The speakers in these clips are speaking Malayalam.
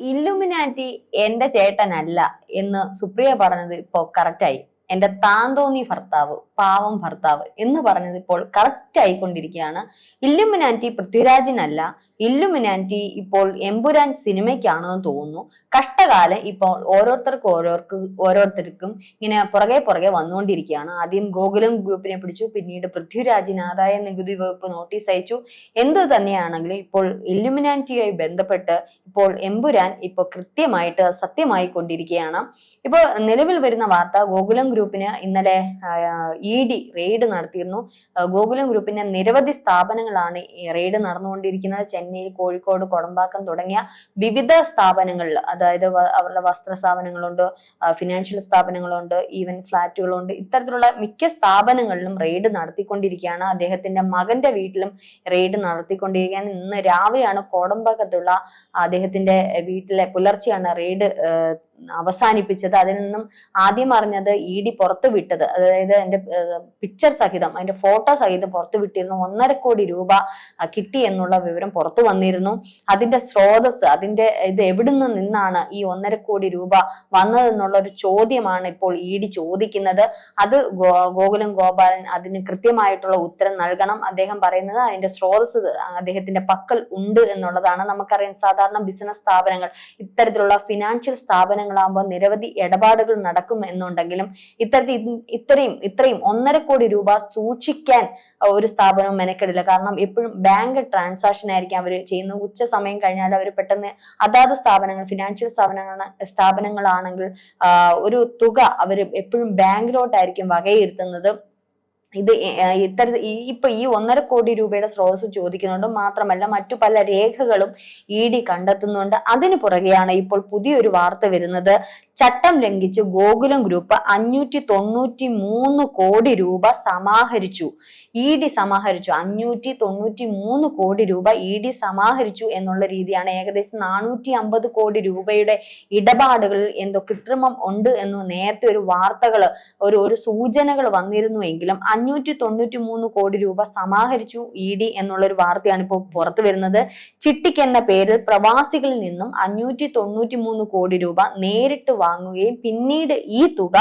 ഇല്ലുമിനാറ്റി എന്റെ ചേട്ടനല്ല എന്ന് സുപ്രിയ പറഞ്ഞത് ഇപ്പോ കറക്റ്റായി. എന്റെ താന്തോന്നി ഭർത്താവ്, പാവം ഭർത്താവ് എന്ന് പറഞ്ഞത് ഇപ്പോൾ കറക്റ്റ് ആയിക്കൊണ്ടിരിക്കുകയാണ്. ഇല്ലുമിനാറ്റി പൃഥ്വിരാജിനല്ല, ഇല്ലുമിനാറ്റി ഇപ്പോൾ എമ്പുരാൻ സിനിമയ്ക്കാണെന്ന് തോന്നുന്നു. കഷ്ടകാലം ഇപ്പോൾ ഓരോരുത്തർക്കും ഇങ്ങനെ പുറകെ വന്നുകൊണ്ടിരിക്കുകയാണ്. ആദ്യം ഗോകുലം ഗ്രൂപ്പിനെ പിടിച്ചു, പിന്നീട് പൃഥ്വിരാജിന് ആദായ നികുതി വകുപ്പ് നോട്ടീസ് അയച്ചു. എന്ത് തന്നെയാണെങ്കിലും ഇപ്പോൾ ഇല്ലുമിനാറ്റിയുമായി ബന്ധപ്പെട്ട് ഇപ്പോൾ എമ്പുരാൻ ഇപ്പോൾ കൃത്യമായിട്ട് സത്യമായി കൊണ്ടിരിക്കുകയാണ്. ഇപ്പോൾ നിലവിൽ വരുന്ന വാർത്ത, ഗോകുലം ഗ്രൂപ്പിന് ഇന്നലെ ED റെയ്ഡ് നടത്തിയിരുന്നു. ഗോകുലം ഗ്രൂപ്പിന്റെ നിരവധി സ്ഥാപനങ്ങളാണ് റെയ്ഡ് നടന്നുകൊണ്ടിരിക്കുന്നത്. ചെന്നൈ, കോഴിക്കോട്, കൊടമ്പാക്കം തുടങ്ങിയ വിവിധ സ്ഥാപനങ്ങളിൽ, അതായത് അവരുടെ വസ്ത്ര സ്ഥാപനങ്ങളുണ്ട്, ഫിനാൻഷ്യൽ സ്ഥാപനങ്ങളുണ്ട്, ഈവൻ ഫ്ലാറ്റുകളുണ്ട്. ഇത്തരത്തിലുള്ള മിക്ക സ്ഥാപനങ്ങളിലും റെയ്ഡ് നടത്തിക്കൊണ്ടിരിക്കുകയാണ്. അദ്ദേഹത്തിന്റെ മകന്റെ വീട്ടിലും റെയ്ഡ് നടത്തിക്കൊണ്ടിരിക്കുകയാണ്. ഇന്ന് രാവിലെയാണ് കോടമ്പാക്കത്തുള്ള അദ്ദേഹത്തിന്റെ വീട്ടിലെ പുലർച്ചെയാണ് റെയ്ഡ് അവസാനിപ്പിച്ചത്. അതിൽ നിന്നും ആദ്യം അറിഞ്ഞത് ED പുറത്തു വിട്ടത്, അതായത് അതിന്റെ പിക്ചർ സഹിതം, അതിന്റെ ഫോട്ടോ സഹിതം പുറത്തു വിട്ടിരുന്നു. 1.5 കോടി രൂപ കിട്ടി എന്നുള്ള വിവരം പുറത്തു വന്നിരുന്നു. അതിന്റെ സ്രോതസ്, അതിന്റെ ഇത് എവിടുന്ന് നിന്നാണ് ഈ 1.5 കോടി രൂപ വന്നതെന്നുള്ള ഒരു ചോദ്യമാണ് ഇപ്പോൾ ED ചോദിക്കുന്നത്. അത് ഗോകുലം ഗോപാലൻ അതിന് കൃത്യമായിട്ടുള്ള ഉത്തരം നൽകണം. അദ്ദേഹം പറയുന്നത് അതിന്റെ സ്രോതസ് അദ്ദേഹത്തിന്റെ പക്കൽ ഉണ്ട് എന്നുള്ളതാണ്. നമുക്കറിയാം, സാധാരണ ബിസിനസ് സ്ഥാപനങ്ങൾ, ഇത്തരത്തിലുള്ള ഫിനാൻഷ്യൽ സ്ഥാപനങ്ങളാകുമ്പോൾ നിരവധി ഇടപാടുകൾ നടക്കും എന്നുണ്ടെങ്കിലും ഇത്രയും 1.5 കോടി രൂപ സൂക്ഷിക്കാൻ ഒരു സ്ഥാപനവും മെനക്കെടില്ല. കാരണം എപ്പോഴും ബാങ്ക് ട്രാൻസാക്ഷൻ ആയിരിക്കും അവർ ചെയ്യുന്നത്. ഉച്ച സമയം കഴിഞ്ഞാൽ അവർ പെട്ടെന്ന് അതാത് സ്ഥാപനങ്ങൾ, ഫിനാൻഷ്യൽ സ്ഥാപനങ്ങളാണെങ്കിൽ ഒരു തുക അവർ എപ്പോഴും ബാങ്കിലോട്ടായിരിക്കും വകയിരുത്തുന്നത്. ഇത് ഇപ്പൊ ഈ 1.5 കോടി രൂപയുടെ സ്രോതസ് ചോദിക്കുന്നുണ്ട്. മാത്രമല്ല മറ്റു പല രേഖകളും ED കണ്ടെത്തുന്നുണ്ട്. അതിനു പുറകെയാണ് ഇപ്പോൾ പുതിയൊരു വാർത്ത വരുന്നത്. ചട്ടം ലംഘിച്ച് ഗോകുലം ഗ്രൂപ്പ് 593 കോടി രൂപ സമാഹരിച്ചു. ED സമാഹരിച്ചു 593 കോടി രൂപ ED സമാഹരിച്ചു എന്നുള്ള രീതിയാണ്. ഏകദേശം 450 കോടി രൂപയുടെ ഇടപാടുകളിൽ എന്തോ കൃത്രിമം ഉണ്ട് എന്ന് നേരത്തെ ഒരു വാർത്തകൾ, ഒരു സൂചനകൾ വന്നിരുന്നുവെങ്കിലും 593 കോടി രൂപ സമാഹരിച്ചു ED എന്നുള്ളൊരു വാർത്തയാണ് ഇപ്പോൾ പുറത്തു വരുന്നത്. ചിട്ടിക്ക് എന്ന പേരിൽ പ്രവാസികളിൽ നിന്നും 593 കോടി രൂപ നേരിട്ട് വാങ്ങുകയും പിന്നീട് ഈ തുക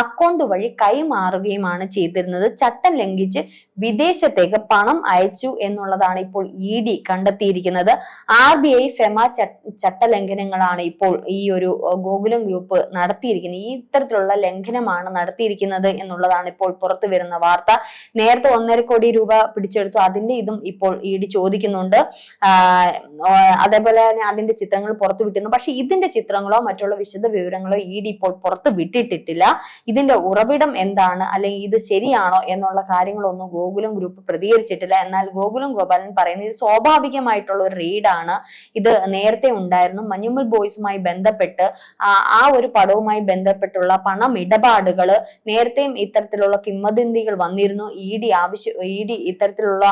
അക്കൗണ്ട് വഴി കൈമാറുകയുമാണ് ചെയ്തിരുന്നത്. ചട്ടം ലംഘിച്ച് വിദേശത്തേക്ക് പണം അയച്ചു എന്നുള്ളതാണ് ഇപ്പോൾ ED കണ്ടെത്തിയിരിക്കുന്നത്. RBI ഫെമ ചട്ടലംഘനങ്ങളാണ് ഇപ്പോൾ ഈ ഒരു ഗോകുലം ഗ്രൂപ്പ് നടത്തിയിരിക്കുന്നത്. ഈ ഇത്തരത്തിലുള്ള ലംഘനമാണ് നടത്തിയിരിക്കുന്നത് എന്നുള്ളതാണ് ഇപ്പോൾ പുറത്തു വരുന്ന വാർത്ത. നേരത്തെ 1.5 കോടി രൂപ പിടിച്ചെടുത്തു, അതിന്റെ ഇതും ഇപ്പോൾ ED ചോദിക്കുന്നുണ്ട്. അതേപോലെ തന്നെ അതിന്റെ ചിത്രങ്ങൾ പുറത്തു വിട്ടിരുന്നു. പക്ഷെ ഇതിന്റെ ചിത്രങ്ങളോ മറ്റുള്ള വിശദ വിവരങ്ങളോ ED ഇപ്പോൾ പുറത്തു വിട്ടിട്ടില്ല. ഇതിന്റെ ഉറവിടം എന്താണ്, അല്ലെങ്കിൽ ഇത് ശരിയാണോ എന്നുള്ള കാര്യങ്ങളൊന്നും ഗോകുലം ഗ്രൂപ്പ് പ്രതികരിച്ചിട്ടില്ല. എന്നാൽ ഗോകുലം ഗോപാലൻ പറയുന്നത് ഇത് സ്വാഭാവികമായിട്ടുള്ള ഒരു റെയ്ഡാണ്. ഇത് നേരത്തെ ഉണ്ടായിരുന്നു. മഞ്ഞുമൽ ബോയ്സുമായി ബന്ധപ്പെട്ട് ആ ഒരു പടവുമായി ബന്ധപ്പെട്ടുള്ള പണമിടപാടുകൾ നേരത്തെയും ഇത്തരത്തിലുള്ള കിംവദന്തികൾ വന്നിരുന്നു. ED ഇത്തരത്തിലുള്ള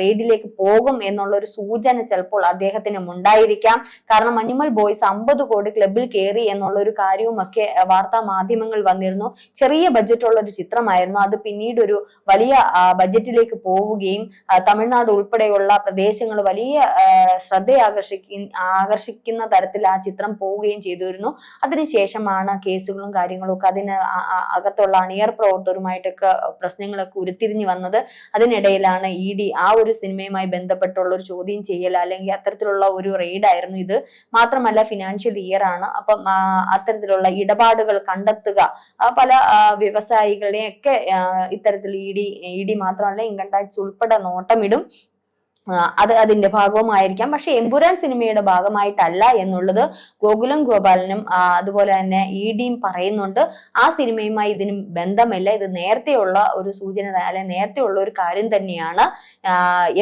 റെയ്ഡിലേക്ക് പോകും എന്നുള്ള ഒരു സൂചന ചിലപ്പോൾ അദ്ദേഹത്തിന് ഉണ്ടായിരിക്കാം. കാരണം മഞ്ഞുമൽ ബോയ്സ് 50 കോടി ക്ലബിൽ കയറി എന്നുള്ള ഒരു കാര്യവും ഒക്കെ വാർത്താ മാധ്യമങ്ങൾ വന്നിരുന്നു. ചെറിയ ബഡ്ജറ്റുള്ള ഒരു ചിത്രമായിരുന്നു. അത് പിന്നീട് ഒരു വലിയ ബഡ്ജറ്റിലേക്ക് പോവുകയും തമിഴ്നാട് ഉൾപ്പെടെയുള്ള പ്രദേശങ്ങൾ വലിയ ശ്രദ്ധ ആകർഷിക്കുന്ന തരത്തിൽ ആ ചിത്രം പോവുകയും ചെയ്തിരുന്നു. അതിനുശേഷമാണ് കേസുകളും കാര്യങ്ങളും ഒക്കെ അതിന് അകത്തുള്ള അണിയർ പ്രവർത്തകരുമായിട്ടൊക്കെ പ്രശ്നങ്ങളൊക്കെ ഉരുത്തിരിഞ്ഞു വന്നത്. അതിനിടയിലാണ് ED ആ ഒരു സിനിമയുമായി ബന്ധപ്പെട്ടുള്ള ഒരു ചോദ്യം ചെയ്യൽ അല്ലെങ്കിൽ അത്തരത്തിലുള്ള ഒരു റെയ്ഡ് ആയിരുന്നു ഇത്. മാത്രമല്ല ഫിനാൻഷ്യൽ ഇയർ ആണ്. അപ്പം അത്തരത്തിലുള്ള ഇടപാടുകൾ കണ്ടെത്തുക, പല വ്യവസായികളുടെയൊക്കെ ഇത്തരത്തിൽ ED മാത്രമല്ല ഇൻകം ടാക്സ് ഉൾപ്പെടെ നോട്ടമിടും. അതിന്റെ ഭാഗവുമായിരിക്കാം. പക്ഷെ എമ്പുരാൻ സിനിമയുടെ ഭാഗമായിട്ടല്ല എന്നുള്ളത് ഗോകുലം ഗോപാലനും അതുപോലെ തന്നെ EDയും പറയുന്നുണ്ട്. ആ സിനിമയുമായി ഇതിന് ബന്ധമില്ല. ഇത് നേരത്തെയുള്ള ഒരു സൂചന, അല്ലെങ്കിൽ നേരത്തെയുള്ള ഒരു കാര്യം തന്നെയാണ്.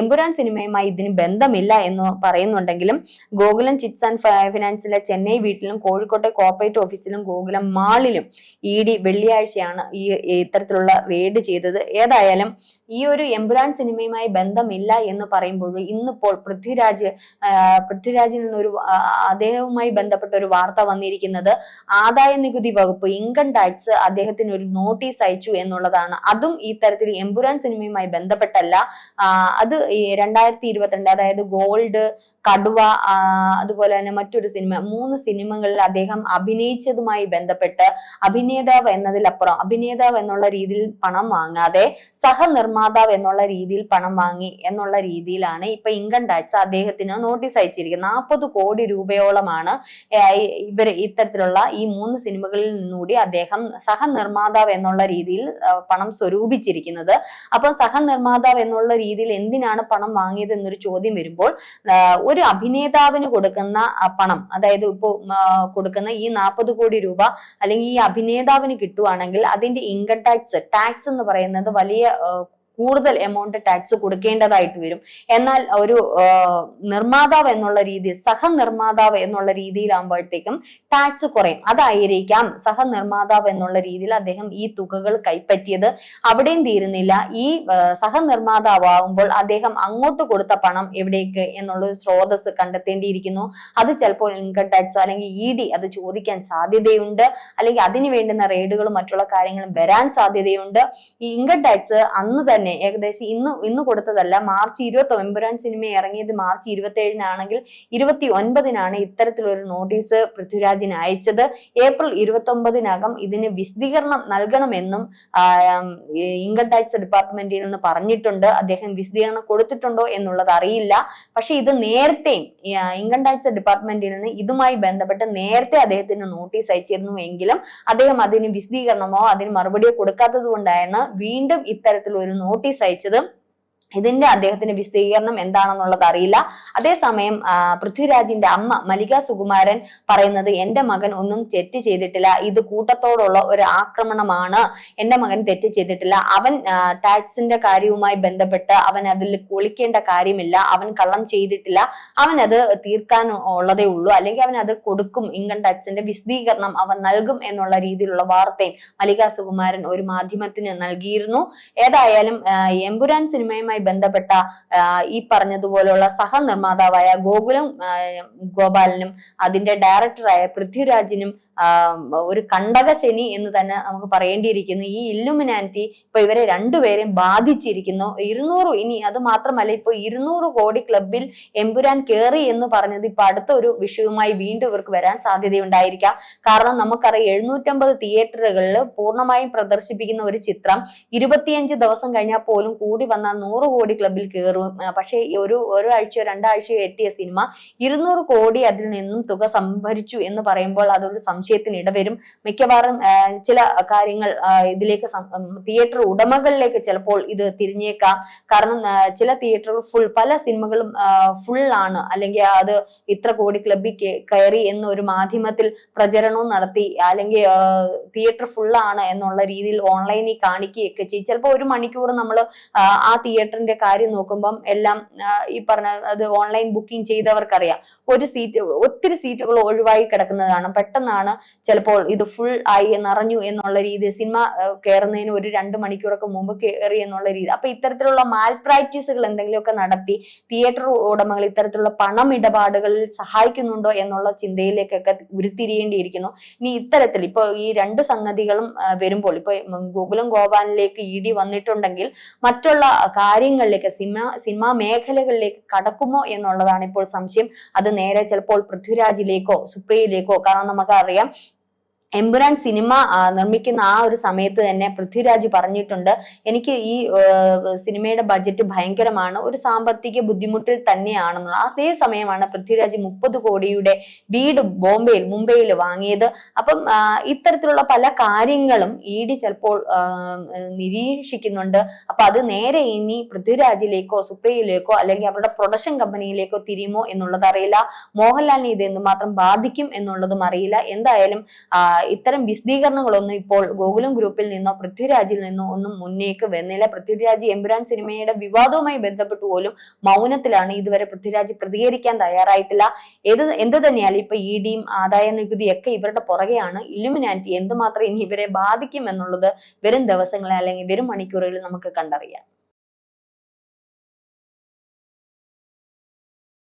എമ്പുരാൻ സിനിമയുമായി ഇതിന് ബന്ധമില്ല എന്ന് പറയുന്നുണ്ടെങ്കിലും ഗോകുലം ചിറ്റ്സ് ആൻഡ് ഫിനാൻസിലെ ചെന്നൈ വീട്ടിലും കോഴിക്കോട്ടെ കോർപ്പറേറ്റ് ഓഫീസിലും ഗോകുലം മാളിലും ED വെള്ളിയാഴ്ചയാണ് ഇത്തരത്തിലുള്ള റെയ്ഡ് ചെയ്തത്. ഏതായാലും ഈ ഒരു എമ്പുരാൻ സിനിമയുമായി ബന്ധമില്ല എന്ന് പറയുമ്പോൾ പറയുമ്പോൾ ഇന്നിപ്പോൾ പൃഥ്വിരാജിൽ നിന്നൊരു അദ്ദേഹവുമായി ബന്ധപ്പെട്ട ഒരു വാർത്ത വന്നിരിക്കുന്നത് ആദായ നികുതി വകുപ്പ് ഇൻകം ടാക്സ് അദ്ദേഹത്തിന് ഒരു നോട്ടീസ് അയച്ചു എന്നുള്ളതാണ്. അതും ഈ തരത്തിൽ എമ്പുരാൻ സിനിമയുമായി ബന്ധപ്പെട്ടല്ല. അത് 2022, അതായത് ഗോൾഡ്, കടുവ, അതുപോലെ തന്നെ മറ്റൊരു സിനിമ, 3 സിനിമകളിൽ അദ്ദേഹം അഭിനയിച്ചതുമായി ബന്ധപ്പെട്ട് അഭിനേതാവ് എന്നതിലപ്പുറം അഭിനേതാവ് എന്നുള്ള രീതിയിൽ പണം വാങ്ങാതെ സഹനിർമ്മാതാവ് എന്നുള്ള രീതിയിൽ പണം വാങ്ങി എന്നുള്ള രീതിയിലാണ് ഇപ്പൊ ഇൻകം ടാക്സ് അദ്ദേഹത്തിന് നോട്ടീസ് അയച്ചിരിക്കുന്നത്. 40 കോടി രൂപയോളമാണ് ഇത്തരത്തിലുള്ള ഈ 3 സിനിമകളിൽ നിന്നുകൂടി അദ്ദേഹം സഹനിർമ്മാതാവ് എന്നുള്ള രീതിയിൽ പണം സ്വരൂപിച്ചിരിക്കുന്നത്. അപ്പൊ സഹനിർമ്മാതാവ് എന്നുള്ള രീതിയിൽ എന്തിനാണ് പണം വാങ്ങിയത് എന്നൊരു ചോദ്യം വരുമ്പോൾ, ഒരു അഭിനേതാവിന് കൊടുക്കുന്ന പണം, അതായത് ഇപ്പോ കൊടുക്കുന്ന ഈ 40 കോടി രൂപ അല്ലെങ്കിൽ ഈ അഭിനേതാവിന് കിട്ടുവാണെങ്കിൽ അതിന്റെ ഇൻകം ടാക്സ് എന്ന് പറയുന്നത് വലിയ കൂടുതൽ എമൗണ്ട് ടാക്സ് കൊടുക്കേണ്ടതായിട്ട് വരും. എന്നാൽ ഒരു നിർമ്മാതാവ് എന്നുള്ള രീതിയിൽ, സഹനിർമ്മാതാവ് എന്നുള്ള രീതിയിലാകുമ്പോഴത്തേക്കും ടാക്സ് കുറയും. അതായിരിക്കാം സഹനിർമ്മാതാവ് എന്നുള്ള രീതിയിൽ അദ്ദേഹം ഈ തുകകൾ കൈപ്പറ്റിയത്. അവിടെയും തീരുന്നില്ല, ഈ സഹനിർമ്മാതാവുമ്പോൾ അദ്ദേഹം അങ്ങോട്ട് കൊടുത്ത പണം എവിടേക്ക് എന്നുള്ള സ്രോതസ് കണ്ടെത്തേണ്ടിയിരിക്കുന്നു. അത് ചിലപ്പോൾ ഇൻകം ടാക്സ് അല്ലെങ്കിൽ ED അത് ചോദിക്കാൻ സാധ്യതയുണ്ട്, അല്ലെങ്കിൽ അതിന് വേണ്ടുന്ന റെയ്ഡുകളും മറ്റുള്ള കാര്യങ്ങളും വരാൻ സാധ്യതയുണ്ട്. ഈ ഇൻകം ടാക്സ് അന്ന് തന്നെ ഏകദേശം ഇന്ന് കൊടുത്തതല്ല. മാർച്ച് 29, എമ്പുരാൻ സിനിമ ഇറങ്ങിയത് മാർച്ച് 27-നാണെങ്കിൽ 29-നാണ് ഇത്തരത്തിലൊരു നോട്ടീസ് പൃഥ്വിരാജിന് അയച്ചത്. ഏപ്രിൽ 29-നകം ഇതിന് വിശദീകരണം നൽകണമെന്നും ഇൻകം ടാക്സ് ഡിപ്പാർട്ട്മെന്റിൽ നിന്ന് പറഞ്ഞിട്ടുണ്ട്. അദ്ദേഹം വിശദീകരണം കൊടുത്തിട്ടുണ്ടോ എന്നുള്ളത് അറിയില്ല. പക്ഷെ ഇത് നേരത്തെയും ഇൻകം ടാക്സ് ഡിപ്പാർട്ട്മെന്റിൽ നിന്ന് ഇതുമായി ബന്ധപ്പെട്ട് നേരത്തെ അദ്ദേഹത്തിന് നോട്ടീസ് അയച്ചിരുന്നു എങ്കിലും അദ്ദേഹം അതിന് വിശദീകരണമോ അതിന് മറുപടിയോ കൊടുക്കാത്തത് കൊണ്ടാണ് വീണ്ടും ഇത്തരത്തിലൊരു നോട്ടീസ് അയച്ചത്. ഇതിന്റെ അദ്ദേഹത്തിന്റെ വിശദീകരണം എന്താണെന്നുള്ളത് അറിയില്ല. അതേസമയം പൃഥ്വിരാജിന്റെ അമ്മ മല്ലിക സുകുമാരൻ പറയുന്നത്, എന്റെ മകൻ ഒന്നും തെറ്റ് ചെയ്തിട്ടില്ല, ഇത് കൂട്ടത്തോടുള്ള ഒരു ആക്രമണമാണ്, എന്റെ മകൻ തെറ്റ് ചെയ്തിട്ടില്ല, അവൻ ടാക്സിന്റെ കാര്യവുമായി ബന്ധപ്പെട്ട് അവൻ അതിൽ കുളിക്കേണ്ട കാര്യമില്ല, അവൻ കള്ളം ചെയ്തിട്ടില്ല, അവൻ അത് തീർക്കാൻ ഉള്ളതേ ഉള്ളൂ, അല്ലെങ്കിൽ അവൻ അത് കൊടുക്കും, ഇൻകം ടാക്സിന്റെ വിശദീകരണം അവൻ നൽകും എന്നുള്ള രീതിയിലുള്ള വാർത്തയും മല്ലിക സുകുമാരൻ ഒരു മാധ്യമത്തിന് നൽകിയിരുന്നു. ഏതായാലും എമ്പുരാൻ സിനിമയുമായി ബന്ധപ്പെട്ട ഈ പറഞ്ഞതുപോലുള്ള സഹനിർമ്മാതാവായ ഗോകുലം ഗോപാലനും അതിന്റെ ഡയറക്ടറായ പൃഥ്വിരാജിനും ഒരു കണ്ടകശനി എന്ന് തന്നെ നമുക്ക് പറയേണ്ടിയിരിക്കുന്നു. ഈ ഇല്ലുമിനാറ്റി ഇപ്പൊ ഇവരെ രണ്ടുപേരെയും ബാധിച്ചിരിക്കുന്നു. 200, ഇനി അത് മാത്രമല്ല, ഇപ്പൊ 200 കോടി ക്ലബിൽ എമ്പുരാൻ കേറി എന്ന് പറഞ്ഞത് ഇപ്പൊ അടുത്ത ഒരു വിഷയവുമായി വീണ്ടും ഇവർക്ക് വരാൻ സാധ്യതയുണ്ടായിരിക്കാം. കാരണം നമുക്കറിയാം 750 തിയേറ്ററുകളിൽ പൂർണ്ണമായും പ്രദർശിപ്പിക്കുന്ന ഒരു ചിത്രം 25 ദിവസം കഴിഞ്ഞാൽ പോലും കൂടി വന്നാൽ 100 കോടി ക്ലബിൽ കയറും. പക്ഷെ ഒരാഴ്ചയോ 2 ആഴ്ചയോ എത്തിയ സിനിമ 200 കോടി അതിൽ നിന്നും തുക സംഭരിച്ചു എന്ന് പറയുമ്പോൾ അതൊരു സംശയത്തിന് ഇടവരും. മിക്കവാറും ചില കാര്യങ്ങൾ ഇതിലേക്ക് തിയേറ്റർ ഉടമകളിലേക്ക് ചിലപ്പോൾ ഇത് തിരിഞ്ഞേക്കാം. കാരണം ചില തിയേറ്ററുകൾ പല സിനിമകളും ഫുൾ ആണ്, അല്ലെങ്കിൽ അത് ഇത്ര കോടി ക്ലബിൽ കയറി എന്നൊരു മാധ്യമത്തിൽ പ്രചരണവും നടത്തി, അല്ലെങ്കിൽ തിയേറ്റർ ഫുൾ ആണ് എന്നുള്ള രീതിയിൽ ഓൺലൈനിൽ കാണിക്കുകയൊക്കെ ചെയ്യും. ചിലപ്പോൾ 1 മണിക്കൂർ നമ്മൾ ആ തിയേറ്ററിന്റെ കാര്യം നോക്കുമ്പം എല്ലാം ഈ പറഞ്ഞ അത് ഓൺലൈൻ ബുക്കിംഗ് ചെയ്തവർക്കറിയാം, ഒത്തിരി സീറ്റുകൾ ഒഴിവായി കിടക്കുന്നതാണ്. പെട്ടെന്നാണ് ചിലപ്പോൾ ഇത് ഫുൾ ആയി നിറഞ്ഞു എന്നുള്ള രീതി, സിനിമ കയറുന്നതിന് ഒരു 2 മണിക്കൂറൊക്കെ മുമ്പ് കയറി എന്നുള്ള രീതി. അപ്പൊ ഇത്തരത്തിലുള്ള മാൽ പ്രാക്ടീസുകൾ എന്തെങ്കിലുമൊക്കെ നടത്തി തിയേറ്റർ ഉടമകൾ ഇത്തരത്തിലുള്ള പണമിടപാടുകളിൽ സഹായിക്കുന്നുണ്ടോ എന്നുള്ള ചിന്തയിലേക്കൊക്കെ ഉരുത്തിരിയേണ്ടിയിരിക്കുന്നു. ഇനി ഇത്തരത്തിൽ ഇപ്പൊ ഈ 2 സംഗതികളും വരുമ്പോൾ, ഇപ്പൊ ഗോകുലം ഗോപാലിലേക്ക് ED വന്നിട്ടുണ്ടെങ്കിൽ മറ്റുള്ള കാര്യങ്ങളിലേക്ക്, സിനിമാ മേഖലകളിലേക്ക് കടക്കുമോ എന്നുള്ളതാണ് ഇപ്പോൾ സംശയം. അത് നേരെ ചിലപ്പോൾ പൃഥ്വിരാജിലേക്കോ സുപ്രിയയിലേക്കോ, കാരണം നമുക്കറിയാം എമ്പുരാൻ സിനിമ നിർമ്മിക്കുന്ന ആ ഒരു സമയത്ത് തന്നെ പൃഥ്വിരാജ് പറഞ്ഞിട്ടുണ്ട്, എനിക്ക് ഈ സിനിമയുടെ ബജറ്റ് ഭയങ്കരമാണ്, ഒരു സാമ്പത്തിക ബുദ്ധിമുട്ടിൽ തന്നെയാണെന്ന്. അതേ സമയമാണ് പൃഥ്വിരാജ് 30 കോടിയുടെ വീട് മുംബൈയിൽ വാങ്ങിയത്. അപ്പം ഇത്തരത്തിലുള്ള പല കാര്യങ്ങളും ED ചിലപ്പോൾ നിരീക്ഷിക്കുന്നുണ്ട്. അപ്പൊ അത് നേരെ ഇനി പൃഥ്വിരാജിലേക്കോ സുപ്രിയയിലേക്കോ അല്ലെങ്കിൽ അവരുടെ പ്രൊഡക്ഷൻ കമ്പനിയിലേക്കോ തിരിയുമോ എന്നുള്ളത് അറിയില്ല. മോഹൻലാലിനെ ഇത് എന്തുമാത്രം ബാധിക്കും എന്നുള്ളതും അറിയില്ല. എന്തായാലും ഇത്തരം വിശദീകരണങ്ങളൊന്നും ഇപ്പോൾ ഗോകുലം ഗ്രൂപ്പിൽ നിന്നോ പൃഥ്വിരാജിൽ നിന്നോ ഒന്നും മുന്നേക്ക് വന്നില്ല. പൃഥ്വിരാജ് എമ്പുരാൻ സിനിമയുടെ വിവാദവുമായി ബന്ധപ്പെട്ട് പോലും മൗനത്തിലാണ്. ഇതുവരെ പൃഥ്വിരാജ് പ്രതികരിക്കാൻ തയ്യാറായിട്ടില്ല. എന്ത് തന്നെയാലും ഇപ്പൊ EDയും ആദായ നികുതിയൊക്കെ ഇവരുടെ പുറകെയാണ്. ഇല്ലുമിനാറ്റി എന്തുമാത്രം ഇനി ഇവരെ ബാധിക്കും എന്നുള്ളത് വരും ദിവസങ്ങളിൽ അല്ലെങ്കിൽ വരും മണിക്കൂറുകളിൽ നമുക്ക് കണ്ടറിയാം.